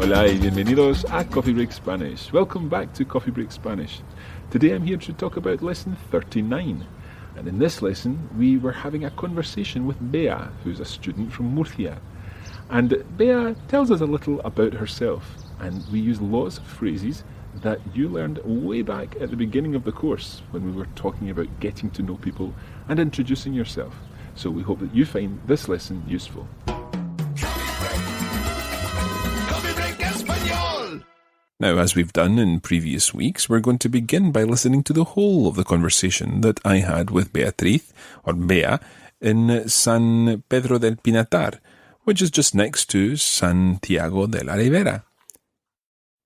Hola y bienvenidos a Coffee Break Spanish. Welcome back to Coffee Break Spanish. Today I'm here to talk about lesson 39. And in this lesson we were having a conversation with Bea, who's a student from Murcia. And Bea tells us a little about herself. And we use lots of phrases that you learned way back at the beginning of the course when we were talking about getting to know people and introducing yourself. So we hope that you find this lesson useful. Now, as we've done in previous weeks, we're going to begin by listening to the whole of the conversation that I had with Beatriz, or Bea, in San Pedro del Pinatar, which is just next to Santiago de la Ribera.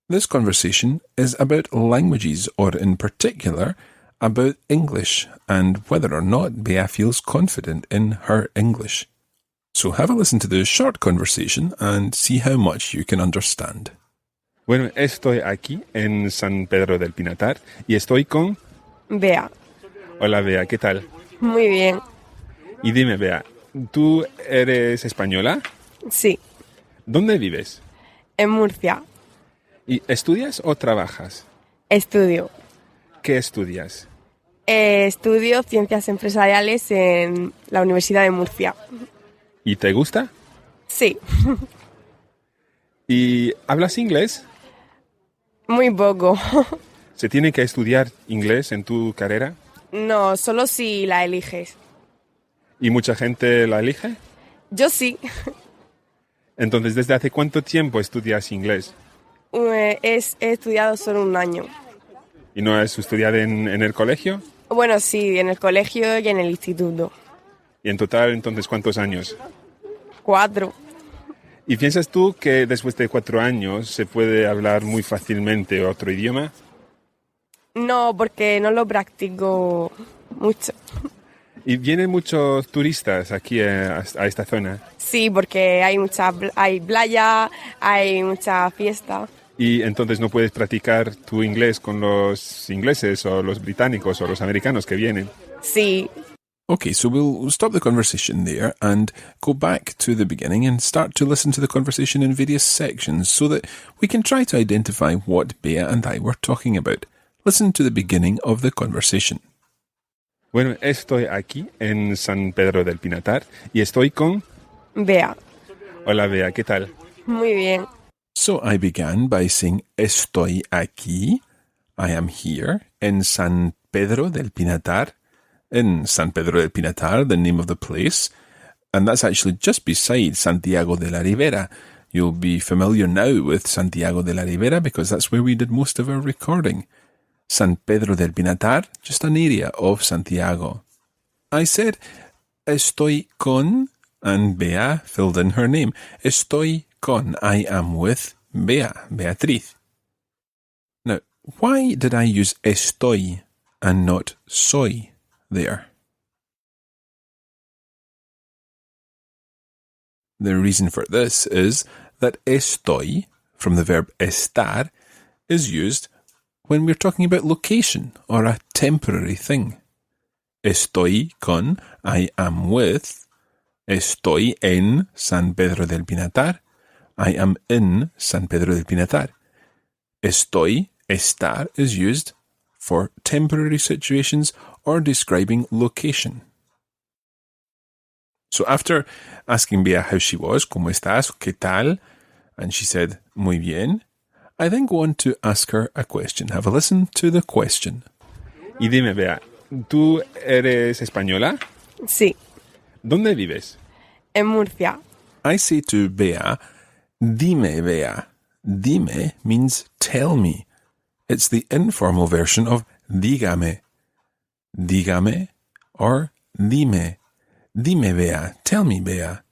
This conversation is about languages, or in particular, about English, and whether or not Bea feels confident in her English. So have a listen to the short conversation and see how much you can understand. Bueno, estoy aquí en San Pedro del Pinatar y estoy con... Bea. Hola, Bea, ¿qué tal? Muy bien. Y dime, Bea, ¿tú eres española? Sí. ¿Dónde vives? En Murcia. ¿Y estudias o trabajas? Estudio. ¿Qué estudias? Estudio ciencias empresariales en la Universidad de Murcia. ¿Y te gusta? Sí. ¿Y hablas inglés? Muy poco. ¿Se tiene que estudiar inglés en tu carrera? No, solo si la eliges. ¿Y mucha gente la elige? Yo sí. Entonces, ¿desde hace cuánto tiempo estudias inglés? He estudiado solo un año. ¿Y no has estudiado en el colegio? Bueno, sí, en el colegio y en el instituto. ¿Y en total, entonces, cuántos años? 4. ¿Y piensas tú que después de 4 años se puede hablar muy fácilmente otro idioma? No, porque no lo practico mucho. ¿Y vienen muchos turistas aquí a esta zona? Sí, porque hay playa, hay mucha fiesta. ¿Y entonces no puedes practicar tu inglés con los ingleses o los británicos o los americanos que vienen? Sí. Okay, so we'll stop the conversation there and go back to the beginning and start to listen to the conversation in various sections so that we can try to identify what Bea and I were talking about. Listen to the beginning of the conversation. Bueno, estoy aquí en San Pedro del Pinatar y estoy con... Bea. Hola, Bea, ¿qué tal? Muy bien. So I began by saying estoy aquí. I am here in San Pedro del Pinatar. In San Pedro del Pinatar, the name of the place, and that's actually just beside Santiago de la Ribera. You'll be familiar now with Santiago de la Ribera because that's where we did most of our recording. San Pedro del Pinatar, just an area of Santiago. I said, estoy con, and Bea filled in her name. Estoy con, I am with Bea, Beatriz. Now, why did I use estoy and not soy there? The reason for this is that estoy, from the verb estar, is used when we're talking about location or a temporary thing. Estoy con, I am with. Estoy en San Pedro del Pinatar. I am in San Pedro del Pinatar. Estoy, estar, is used for temporary situations or describing location. So after asking Bea how she was, ¿cómo estás? ¿Qué tal? And she said, muy bien, I then go on to ask her a question. Have a listen to the question. Y dime, Bea, ¿tú eres española? Sí. ¿Dónde vives? En Murcia. I say to Bea, dime, Bea. Dime means tell me. It's the informal version of dígame. Dígame or dime. Dime, Bea. Tell me, Bea.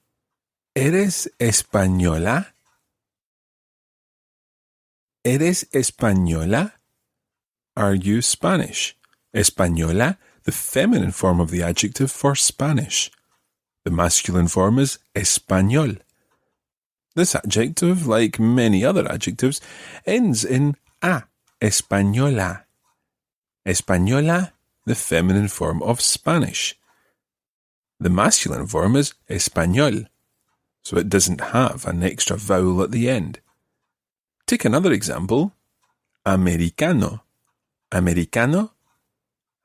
¿Eres española? ¿Eres española? Are you Spanish? Española, the feminine form of the adjective for Spanish. The masculine form is español. This adjective, like many other adjectives, ends in a, española. Española, the feminine form of Spanish. The masculine form is español, so it doesn't have an extra vowel at the end. Take another example. Americano. Americano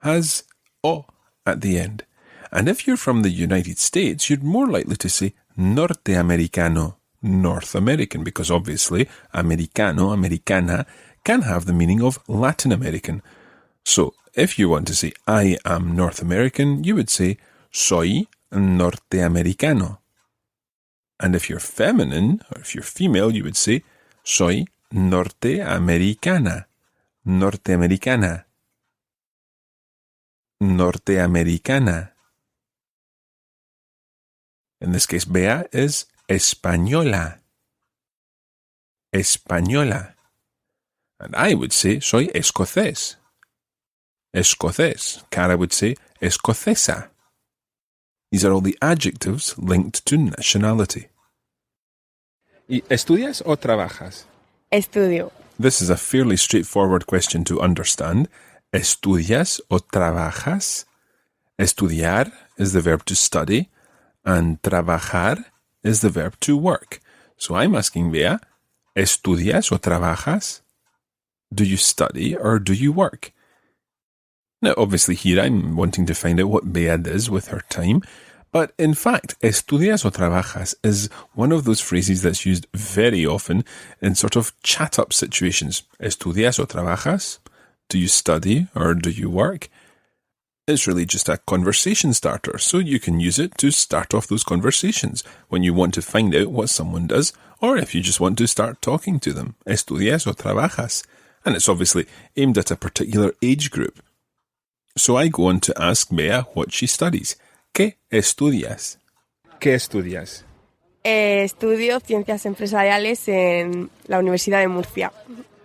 has O at the end. And if you're from the United States, you're more likely to say norteamericano, North American, because obviously americano, americana can have the meaning of Latin American. So if you want to say I am North American, you would say soy norteamericano. And if you're feminine, or if you're female, you would say soy norteamericana, norteamericana, norteamericana. In this case, Bea is española, española. And I would say soy escocés, escocés. Cara would say escocesa. These are all the adjectives linked to nationality. ¿Y estudias o trabajas? Estudio. This is a fairly straightforward question to understand. ¿Estudias o trabajas? Estudiar is the verb to study, and trabajar is the verb to work. So I'm asking Bea, ¿estudias o trabajas? Do you study or do you work? Now, obviously here I'm wanting to find out what Bea does with her time, but in fact, ¿estudias o trabajas is one of those phrases that's used very often in sort of chat-up situations. ¿Estudias o trabajas? Do you study or do you work? It's really just a conversation starter, so you can use it to start off those conversations when you want to find out what someone does, or if you just want to start talking to them. ¿Estudias o trabajas? And it's obviously aimed at a particular age group. So I go on to ask Bea what she studies. ¿Qué estudias? ¿Qué estudias? Estudio ciencias empresariales en la Universidad de Murcia.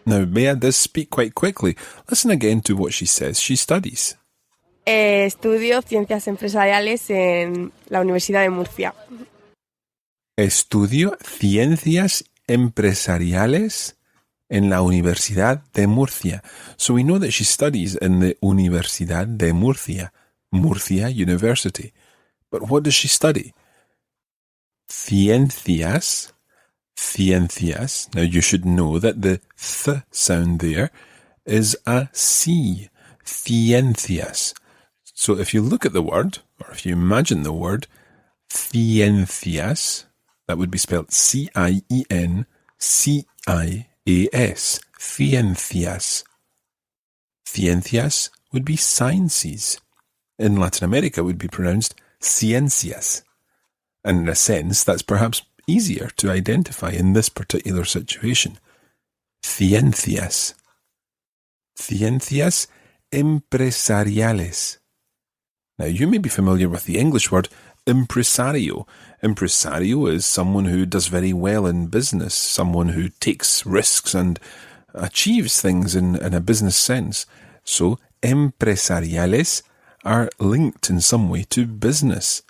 Now, Bea does speak quite quickly. Listen again to what she says she studies. Estudio ciencias empresariales en la Universidad de Murcia. Estudio ciencias empresariales en la Universidad de Murcia. So we know that she studies in the Universidad de Murcia, Murcia University. But what does she study? Ciencias. Ciencias. Now you should know that the th sound there is a C. Ciencias. So if you look at the word, or if you imagine the word, ciencias, that would be spelled C-I-E-N-C-I-A-S. Ciencias. Ciencias would be sciences. In Latin America, it would be pronounced ciencias. And in a sense, that's perhaps easier to identify in this particular situation. Ciencias. Ciencias empresariales. Now, you may be familiar with the English word impresario. Impresario is someone who does very well in business, someone who takes risks and achieves things in a business sense. So, empresariales are linked in some way to business.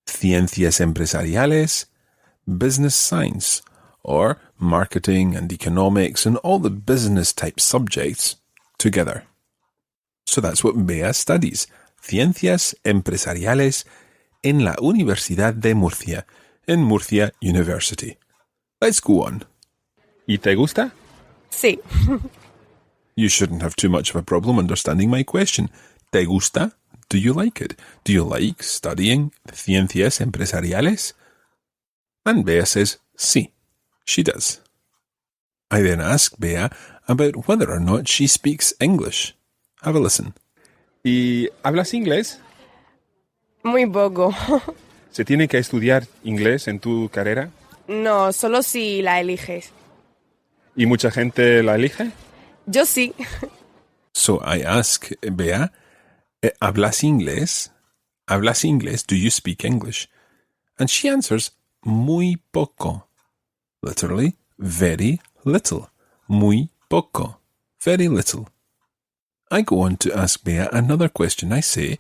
Ciencias empresariales, business science, or marketing and economics and all the business type subjects together. So that's what Bea studies. Ciencias empresariales en la Universidad de Murcia, in Murcia University. Let's go on. ¿Y te gusta? Sí. You shouldn't have too much of a problem understanding my question. ¿Te gusta? Do you like it? Do you like studying ciencias empresariales? And Bea says, sí, she does. I then ask Bea about whether or not she speaks English. Have a listen. ¿Y hablas inglés? Muy poco. ¿Se tiene que estudiar inglés en tu carrera? No, solo si la eliges. ¿Y mucha gente la elige? Yo sí. So I ask Bea, ¿hablas inglés? ¿Hablas inglés? Do you speak English? And she answers, muy poco. Literally, very little. Muy poco. Very little. I go on to ask Bea another question. I say,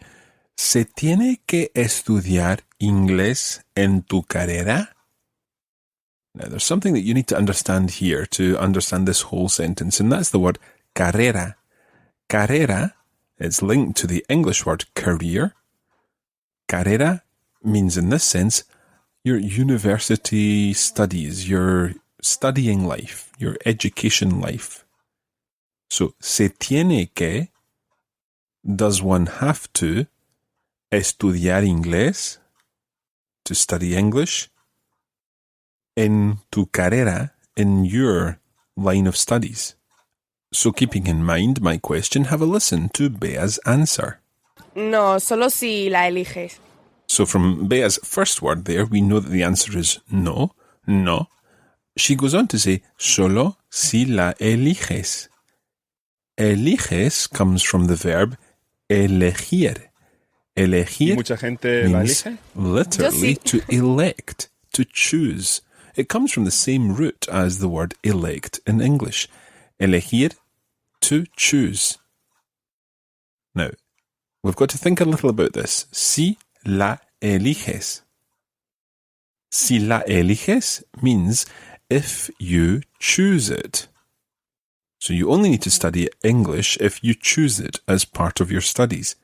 ¿se tiene que estudiar inglés en tu carrera? Now, there's something that you need to understand here to understand this whole sentence, and that's the word carrera. Carrera is linked to the English word career. Carrera means, in this sense, your university studies, your studying life, your education life. So, se tiene que, does one have to, estudiar inglés, to study English, en tu carrera, in your line of studies. So keeping in mind my question, have a listen to Bea's answer. No, solo si la eliges. So from Bea's first word there, we know that the answer is no, no. She goes on to say, solo si la eliges. Eliges comes from the verb elegir. Elegir ¿Y mucha gente la means elige? literally to elect, to choose. It comes from the same root as the word elect in English. Elegir, to choose. Now, we've got to think a little about this. Si la eliges. Si la eliges means if you choose it. So you only need to study English if you choose it as part of your studies.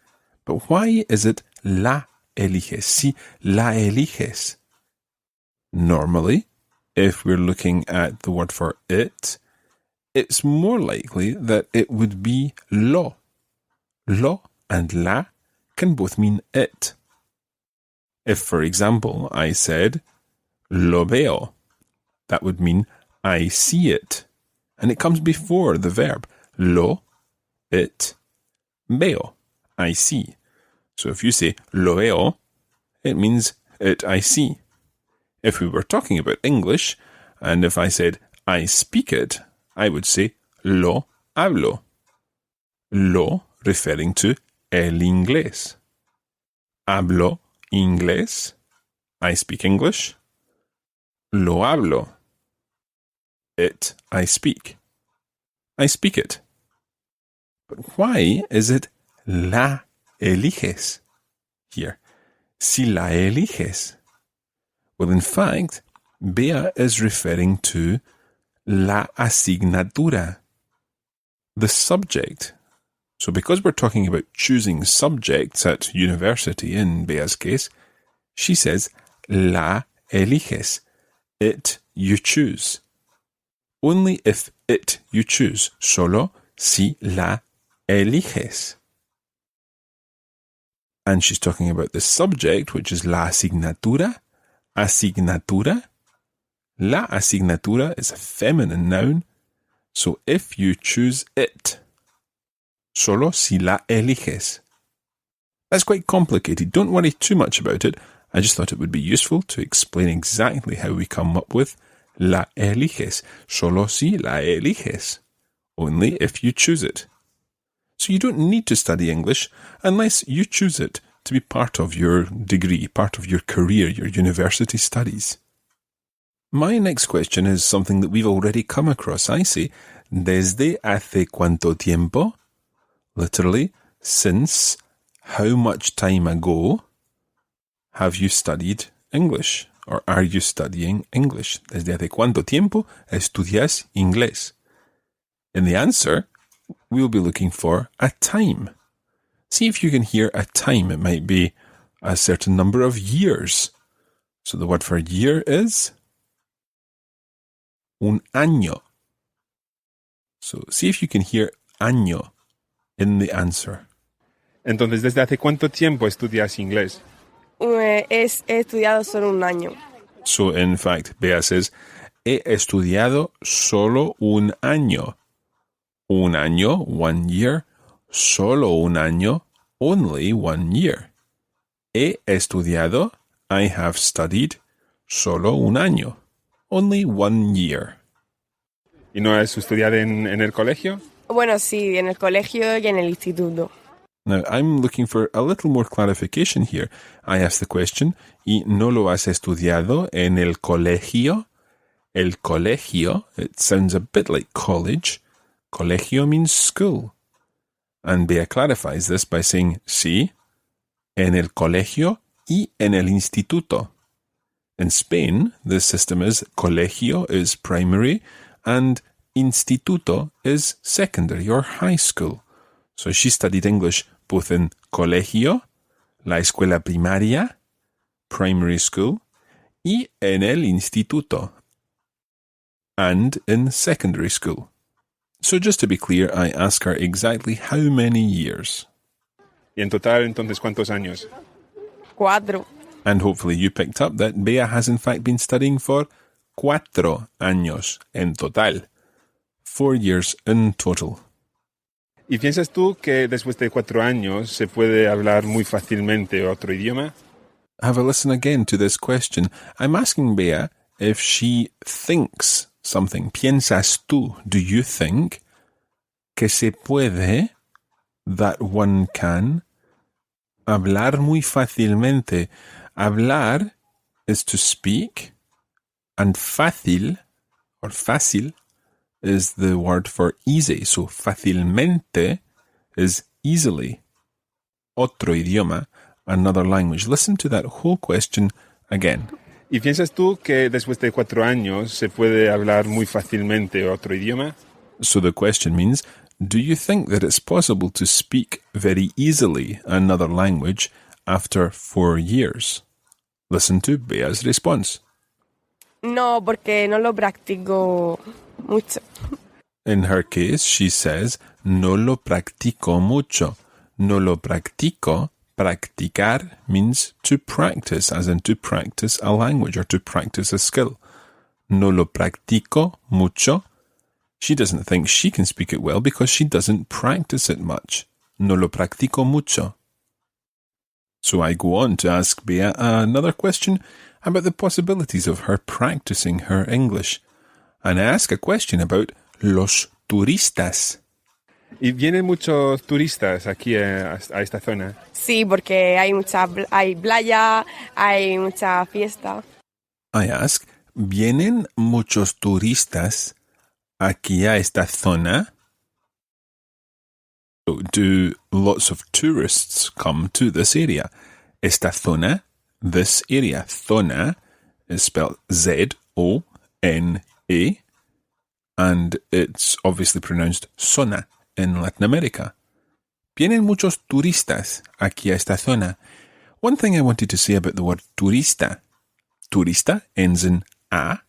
But why is it la eliges? Si la eliges. Normally, if we're looking at the word for it, it's more likely that it would be lo. Lo and la can both mean it. If, for example, I said, lo veo, that would mean I see it. And it comes before the verb. Lo, it, veo, I see. So if you say lo veo, it means it I see. If we were talking about English, and if I said I speak it, I would say lo hablo. Lo referring to el inglés. Hablo inglés. I speak English. Lo hablo. It I speak. I speak it. But why is it la eliges here? Si la eliges. Well, in fact, Bea is referring to la asignatura, the subject. So because we're talking about choosing subjects at university, in Bea's case, she says, la eliges, it you choose. Only if it you choose, solo si la eliges. And she's talking about the subject, which is la asignatura. Asignatura. La asignatura is a feminine noun, so if you choose it, solo si la eliges. That's quite complicated. Don't worry too much about it. I just thought it would be useful to explain exactly how we come up with la eliges. Solo si la eliges. Only if you choose it. So you don't need to study English unless you choose it to be part of your degree, part of your career, your university studies. My next question is something that we've already come across. I say, desde hace cuánto tiempo? Literally, since how much time ago have you studied English? Or are you studying English? Desde hace cuánto tiempo estudias inglés? In the answer, we'll be looking for a time. See if you can hear a time. It might be a certain number of years. So the word for year is un año. So see if you can hear año in the answer. Entonces, ¿desde hace cuánto tiempo estudias inglés? He estudiado solo un año. So in fact, Bea says, he estudiado solo un año. Un año, 1 year. Solo un año, only 1 year. He estudiado, I have studied, solo un año, only 1 year. ¿Y no es estudiar en el colegio? Bueno, sí, en el colegio y en el instituto. Now, I'm looking for a little more clarification here. I asked the question, ¿y no lo has estudiado en el colegio? El colegio, it sounds a bit like college. Colegio means school. And Bea clarifies this by saying, sí, en el colegio y en el instituto. In Spain, the system is colegio is primary and instituto is secondary or high school. So she studied English both in colegio, la escuela primaria, primary school, y en el instituto. and in secondary school. So just to be clear, I ask her exactly how many years. Y en total, entonces, ¿cuántos años? 4. And hopefully you picked up that Bea has in fact been studying for 4 años en total. 4 years in total. ¿Y piensas tú que después de 4 años se puede hablar muy fácilmente otro idioma? Have a listen again to this question. I'm asking Bea if she thinks something. ¿Piensas tú? Do you think que se puede, that one can, hablar muy fácilmente? Hablar is to speak, and fácil, or fácil, is the word for easy. So fácilmente is easily. Otro idioma, another language. Listen to that whole question again. ¿Y piensas tú que después de 4 años se puede hablar muy fácilmente otro idioma? So the question means, do you think that it's possible to speak very easily another language after 4 years? Listen to Bea's response. No, porque no lo practico mucho. In her case, she says, no lo practico mucho. No lo practico. Practicar means to practice, as in to practice a language or to practice a skill. No lo practico mucho. She doesn't think she can speak it well because she doesn't practice it much. No lo practico mucho. So I go on to ask Bea another question about the possibilities of her practicing her English. And I ask a question about los turistas. ¿Y vienen muchos turistas aquí a esta zona? Sí, porque hay playa, hay mucha fiesta. I ask, ¿vienen muchos turistas aquí a esta zona? So, do lots of tourists come to this area? Esta zona, this area. Zona is spelled Z-O-N-A, and it's obviously pronounced zona in Latin America. Vienen muchos turistas aquí a esta zona. One thing I wanted to say about the word turista. Turista ends in a,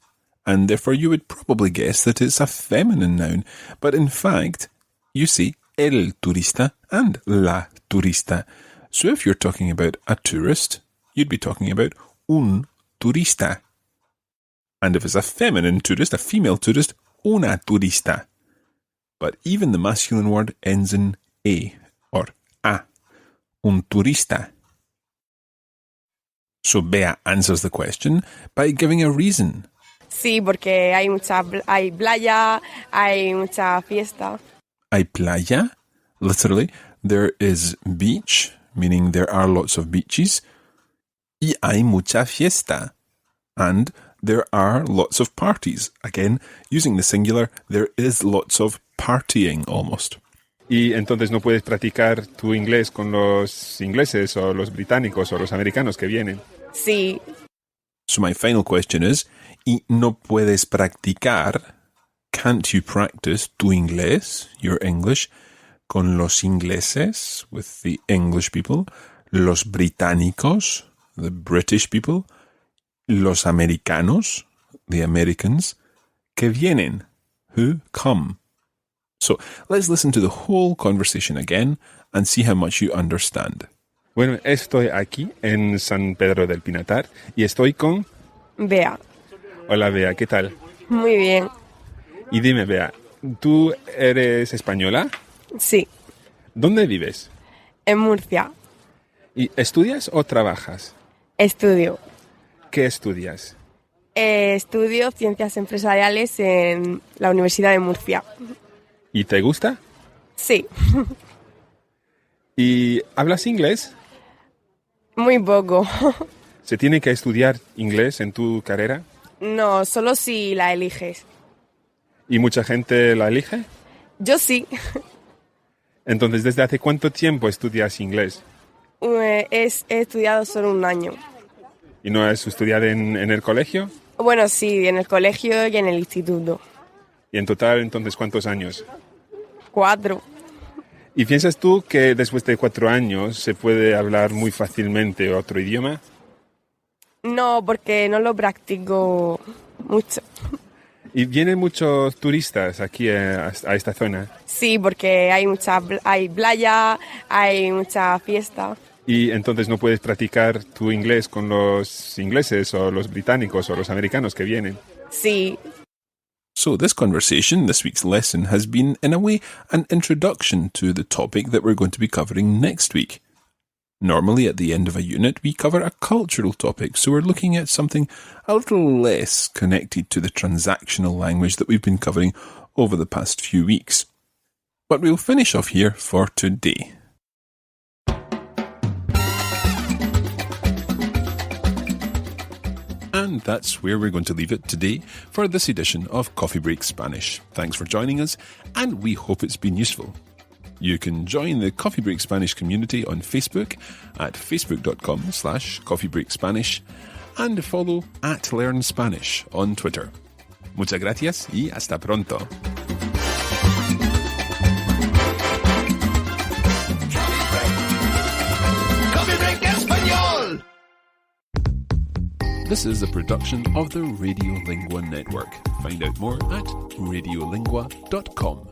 and therefore you would probably guess that it's a feminine noun. But in fact, you say el turista and la turista. So if you're talking about a tourist, you'd be talking about un turista. And if it's a feminine tourist, a female tourist, una turista. But even the masculine word ends in a or a. Un turista. So Bea answers the question by giving a reason. Sí, porque hay playa, hay mucha fiesta. Hay playa, literally, there is beach, meaning there are lots of beaches. Y hay mucha fiesta, and there are lots of parties. Again, using the singular, there is lots of partying almost. Y entonces no puedes practicar tu inglés con los ingleses o los británicos o los americanos que vienen. Sí, So my final question is, ¿y no puedes practicar? Can't you practice tu inglés, your English, con los ingleses, with the English people, los británicos, the British people, los americanos, the Americans, que vienen, who come? So let's listen to the whole conversation again and see how much you understand. Bueno, estoy aquí en San Pedro del Pinatar y estoy con... Bea. Hola, Bea, ¿qué tal? Muy bien. Y dime, Bea, ¿tú eres española? Sí, ¿Dónde vives? en Murcia. ¿Y estudias o trabajas? Estudio. ¿Qué estudias? Estudio ciencias empresariales en la Universidad de Murcia. ¿Y te gusta? Sí, ¿Y hablas inglés? muy poco. ¿Se tiene que estudiar inglés en tu carrera? No, solo si la eliges. ¿Y mucha gente la elige? Yo sí. Entonces, ¿desde hace cuánto tiempo estudias inglés? He estudiado solo un año. ¿Y no has estudiado en el colegio? Bueno, sí, en el colegio y en el instituto. ¿Y en total, entonces, cuántos años? 4. ¿Y piensas tú que después de 4 años se puede hablar muy fácilmente otro idioma? No, porque no lo practico mucho. ¿Y vienen muchos turistas aquí a esta zona? Sí, porque hay playa, hay mucha fiesta. Y entonces no puedes practicar tu inglés con los ingleses o los británicos o los americanos que vienen. Sí. So this conversation, this week's lesson, has been, in a way, an introduction to the topic that we're going to be covering next week. Normally, at the end of a unit, we cover a cultural topic, so we're looking at something a little less connected to the transactional language that we've been covering over the past few weeks. But we'll finish off here for today. And that's where we're going to leave it today for this edition of Coffee Break Spanish. Thanks for joining us, and we hope it's been useful. You can join the Coffee Break Spanish community on Facebook at facebook.com/coffeebreakspanish and follow @LearnSpanish on Twitter. Muchas gracias y hasta pronto. Coffee Break Español. This is a production of the Radiolingua Network. Find out more at radiolingua.com.